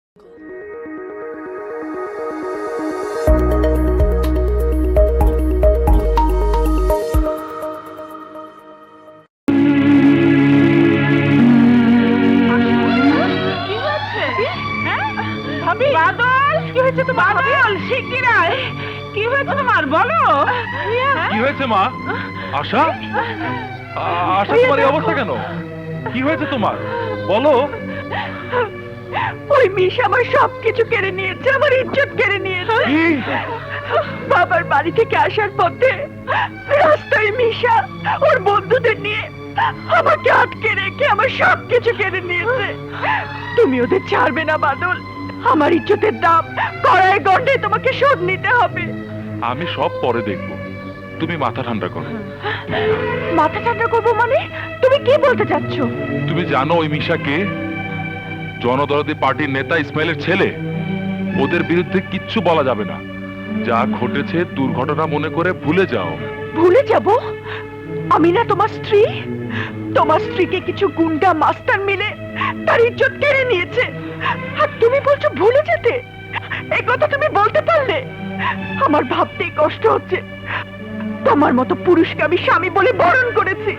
আশা, আশা তোমার এই অবস্থা কেন? কি হয়েছে তোমার? বলো। ওই মিশা আমার সবকিছু কেড়ে নিয়েছে, আমার ইজ্জত কেড়ে নিয়েছে। বাবার বাড়ি থেকে আসার পথে রাস্তায় মিশা ওর বন্ধুদের নিয়ে আমাকে আটকে রেখে আমার সবকিছু কেড়ে নিয়েছে। তুমি ওদের ছাড়বে না বাদল। আমার ইজ্জতের দাম কড়ায় গন্ডে তোমাকে শোধ নিতে হবে। আমি সব পরে দেখবো, তুমি মাথা ঠান্ডা করো। মাথা ঠান্ডা করবো মানে? তুমি কি বলতে চাচ্ছ? তুমি জানো ওই মিশাকে? জনদরদি পার্টির নেতা ইসমাইলের ছেলে। ওদের বিরুদ্ধে কিচ্ছু বলা যাবে না। যা ঘটেছে দুর্ঘটনা মনে করে ভুলে যাও। ভুলে যাব? আমি না তোমার স্ত্রী? তোমার স্ত্রীকে কিছু গুন্ডা মাস্টার মিলে তার ইজ্জত কেড়ে নিয়েছে, আর তুমি বলছো ভুলে যেতে? এই কথা তুমি বলতে পারলে? আমার ভাবতেই কষ্ট হচ্ছে তোমার মতো পুরুষকে আমি স্বামী বলে বরণ করেছি।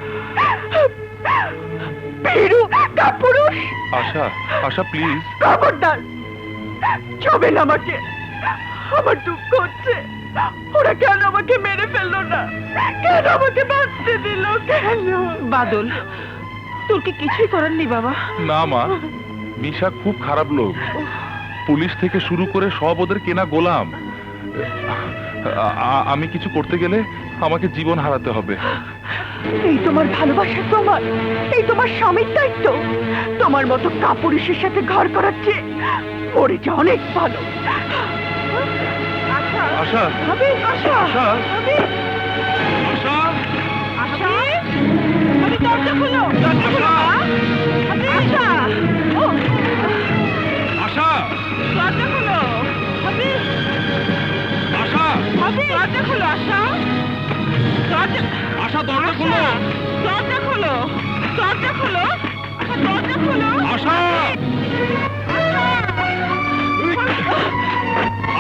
Peru Kapurush. Asha, Asha please. খবরদার ছবেন আমাকে। আমার দুঃখ হচ্ছে ওরা কেন আমাকে মেরে ফেললো না, কেন আমাকে বাঁচতে দিল, কেন? বাদল, তোর কি কিছুই করার নেই বাবা? না মা, মিশা খুব খারাপ লোক। পুলিশ থেকে শুরু করে সব ওদের কেনা গোলাম। আমি কিছু করতে গেলে আমাকে জীবন হারাতে হবে। এই তোমার ভালোবাসার প্রমাণ? এই তোমার স্বামীর দায়িত্ব? তোমার মতো কাপুরুষের সাথে ঘর করাচ্ছে মরে যা অনেক ভালো। আশা, আশা, আশা, আশা, আশা, আশা, আমি দরজা খুলো, দরজা খুলো। আশা, আশা, দরজা খুলো। আশা, দরজা খুলো। আশা, দরজা, আশা, দরজা খুলো। দরজা খুলো, দরজা খুলো। আশা, দরজা খুলো। আশা,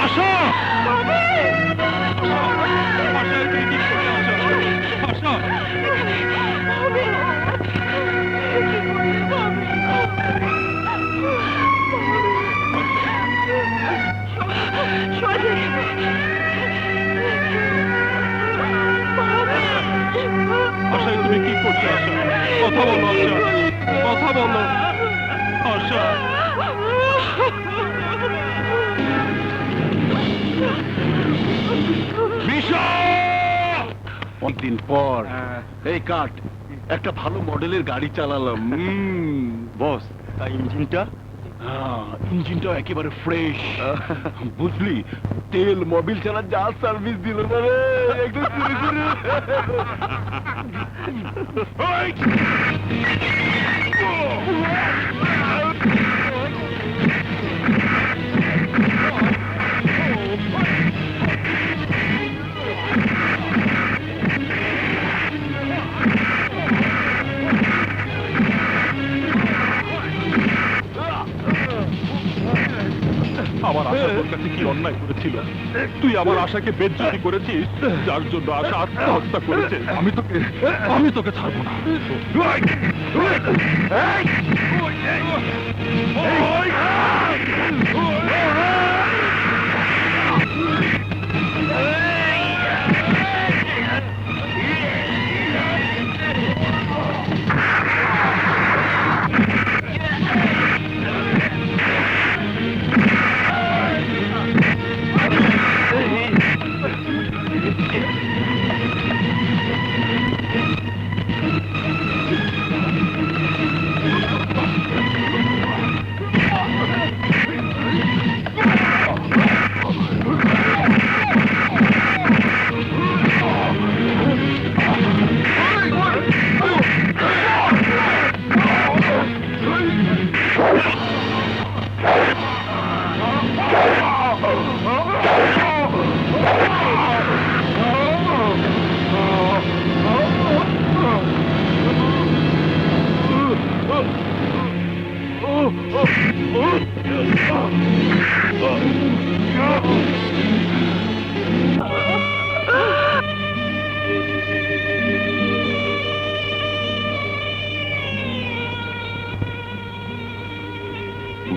আশা, আশা, তুমি কি করছো? আশা, কথা বলো। আশা, কথা বলো। আশা, অনেকদিন পর এই কাট একটা ভালো মডেলের গাড়ি চালালাম। বস, তাই ইঞ্জিনটা? ইঞ্জিনটা একেবারে ফ্রেশ, বুঝলি? তেল মোবিল ছাড়া যা সার্ভিস দিল না রে, একটু শুরু শুরু। আমার আশা তোর কাছে কি অন্যায় করেছিল? তুই আমার আশাকে বেজ্জতি করেছিস, যার জন্য আশা আত্মহত্যা করেছে। আমি তোকে ছাড়বো না।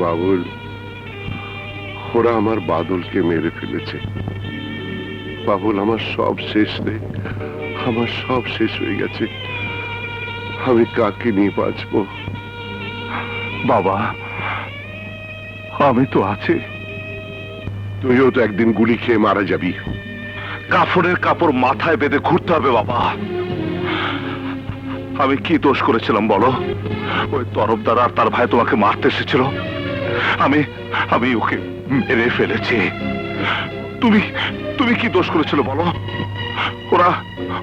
বাবুল, ওরা আমার বাদলকে মেরে ফেলেছে। বাবুল, আমার সব শেষ রে, আমার সব শেষ হয়ে গেছে। আমি কাকে নিয়ে বাঁচবো? বাবা, আমি তো আছি। তুইও তো একদিন গুলি খেয়ে মারা যাবি। কাফনের কাপড় মাথায় বেঁধে ঘুরতে হবে বাবা। আমি কি দোষ করেছিলাম বলো? ওই তরফদার আর তার ভাই তোমাকে মারতে এসেছিল, আমি ওকে মেরে ফেলেছি। তুমি তুমি কি দোষ করেছিল বলো?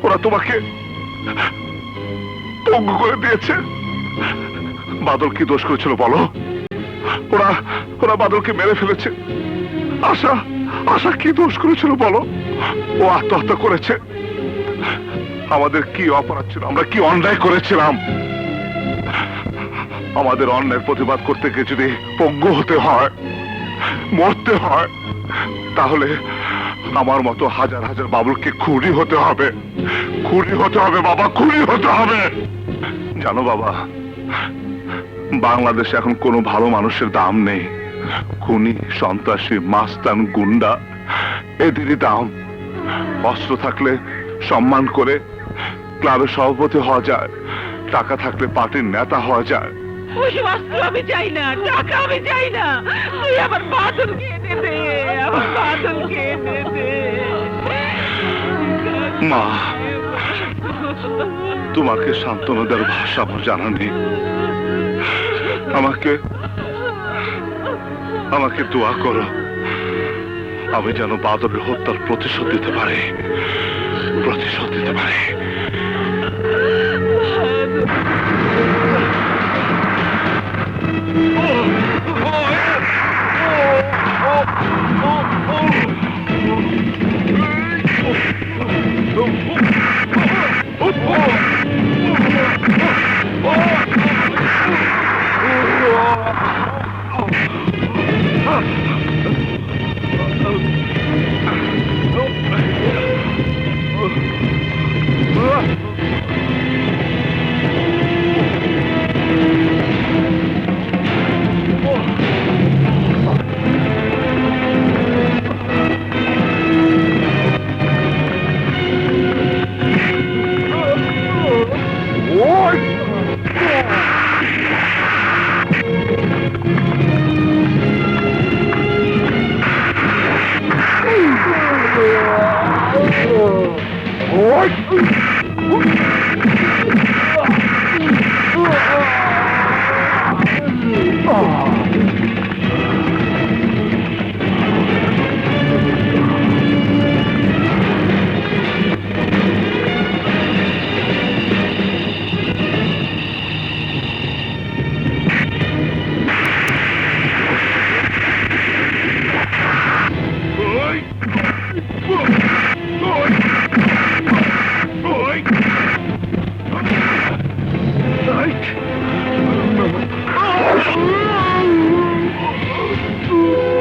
ওরা তোমাকে পঙ্গু করে দিয়েছে। বাদল কি দোষ করেছিল বলো? ওরা বাদলকে মেরে ফেলেছে। আশা কি দোষ করেছিল বলো? ও আত্মহত্যা করেছে। আমাদের কি অপরাধ ছিল? আমরা কি অন্যায় করেছিলাম? আমাদের অন্যায়ের প্রতিবাদ করতে গিয়ে যদি পঙ্গু হতে হয়, মরতে হয়, তাহলে আমার মতো হাজার হাজার বাবুলকে খুনি হতে হবে। খুনি হতে হবে বাবা, খুনি হতে হবে। জানো বাবা, বাংলাদেশে এখন কোনো ভালো মানুষের দাম নেই। খুনি, সন্ত্রাসী, মাস্তান, গুন্ডা এদেরই দাম। অস্ত্র থাকলে সম্মান করে ক্লাবের সভাপতি হওয়া যায়, টাকা থাকলে পার্টির নেতা হওয়া যায়। ওই অস্ত্র আমি চাই না, টাকা আমি চাই না। তুই আমার বাদলকে এনে দে, আমার বাদলকে এনে দে। মা, তোমাকে সান্ত্বনা দেওয়ার ভাষা আমার জানা নেই। আমাকে দোয়া করো, আমি যেন বাদলের হত্যার প্রতিশোধ দিতে পারি।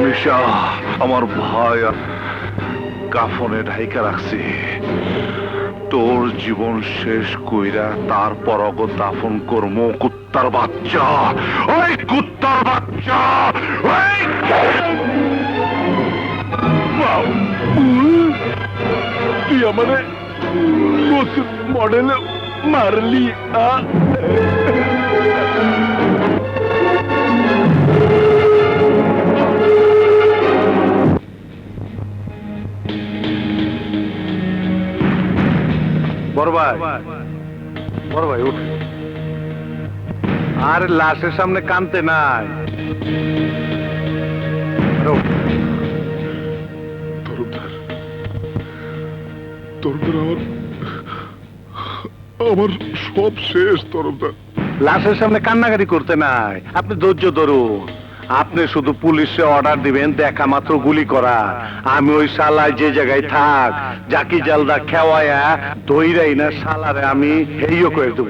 মিশা, আমার ভাই কাফনে ঢাইকা রাখছি। তোর জীবন শেষ কইরা তারপর অগ দাফন করবো। কুত্তার বাচ্চা, ওই কুত্তার বাচ্চা, তুই আমারে মডেলে মারলি। বড় ভাই উঠ। আর লাশের সামনে কানতে নাই। আমার সব শেষ তরফদার। লাশের সামনে কান্নাকাটি করতে নাই। আপনি ধৈর্য ধরুন। আপনি শুধু পুলিশে অর্ডার দিবেন দেখা মাত্র গুলি করা। আমি ওই শালায় যে জায়গায় থাক, জাকি জালদা খেওয়ায়া দইরাই না শালারে আমি হেইও করে দেব।